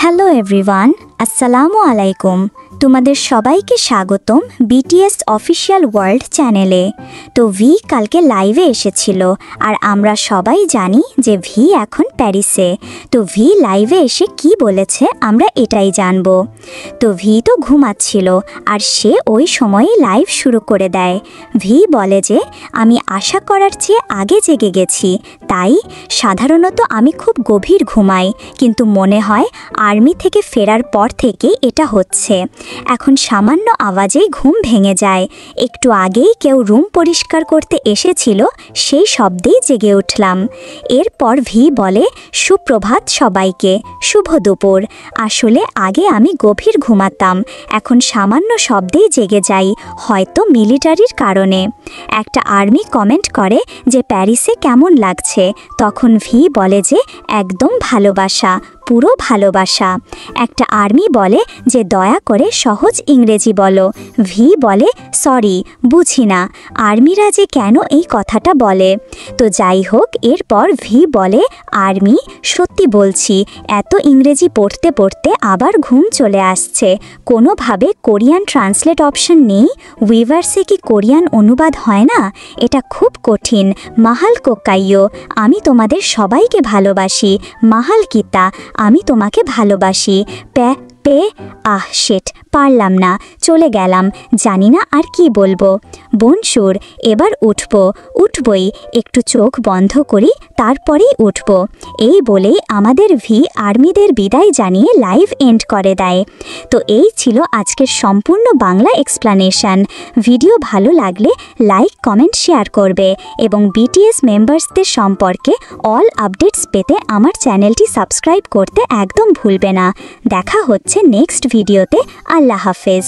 Hello everyone, আসসালামু আলাইকুম। তোমাদের সবাইকে স্বাগতম বিটিএস অফিসিয়াল ওয়ার্ল্ড চ্যানেলে। তো ভি কালকে লাইভে এসেছিল, আর আমরা সবাই জানি যে ভি এখন প্যারিসে। তো ভি লাইভে এসে কি বলেছে আমরা এটাই জানব। তো ভি তো ঘুমাচ্ছিল, আর সে ওই সময়ে লাইভ শুরু করে দেয়। ভি বলে যে আমি আশা করার চেয়ে আগে জেগে গেছি, তাই সাধারণত আমি খুব গভীর ঘুমাই, কিন্তু মনে হয় আর্মি থেকে ফেরার পর থেকেই এটা হচ্ছে। এখন সামান্য আওয়াজেই ঘুম ভেঙে যায়। একটু আগেই কেউ রুম পরিষ্কার করতে এসেছিল, সেই শব্দেই জেগে উঠলাম। এরপর ভি বলে সুপ্রভাত সবাইকে, শুভ দুপুর। আসলে আগে আমি গভীর ঘুমাতাম, এখন সামান্য শব্দেই জেগে যাই, হয়তো মিলিটারির কারণে। একটা আর্মি কমেন্ট করে যে প্যারিসে কেমন লাগছে, তখন ভি বলে যে একদম ভালোবাসা, পুরো ভালোবাসা। একটা আর্মি বলে যে দয়া করে সহজ ইংরেজি বলো। ভি বলে সরি, বুঝি না আর্মিরা যে কেন এই কথাটা বলে। তো যাই হোক, এরপর ভি বলে আর্মি সত্যি বলছি, এত ইংরেজি পড়তে পড়তে আবার ঘুম চলে আসছে। কোনোভাবে কোরিয়ান ট্রান্সলেট অপশন নেই? উইভার্সে কি কোরিয়ান অনুবাদ হয় না? এটা খুব কঠিন। মাহাল কোকাইয়ো, আমি তোমাদের সবাইকে ভালোবাসি। মাহাল কিতা, আমি তোমাকে ভালোবাসি। পে শেট, পারলাম না, চলে গেলাম, জানি না আর কি বলবো। বনসুর, এবার উঠবই, একটু চোখ বন্ধ করি, তারপরেই উঠব। এই বলেই আমাদের ভি আর্মিদের বিদায় জানিয়ে লাইভ এন্ড করে দেয়। তো এই ছিল আজকের সম্পূর্ণ বাংলা এক্সপ্লানেশন। ভিডিও ভালো লাগলে লাইক, কমেন্ট, শেয়ার করবে এবং বিটিএস মেম্বার্সদের সম্পর্কে অল আপডেটস পেতে আমার চ্যানেলটি সাবস্ক্রাইব করতে একদম ভুলবে না। দেখা হচ্ছে নেক্সট ভিডিওতে। আল্লাহ হাফেজ।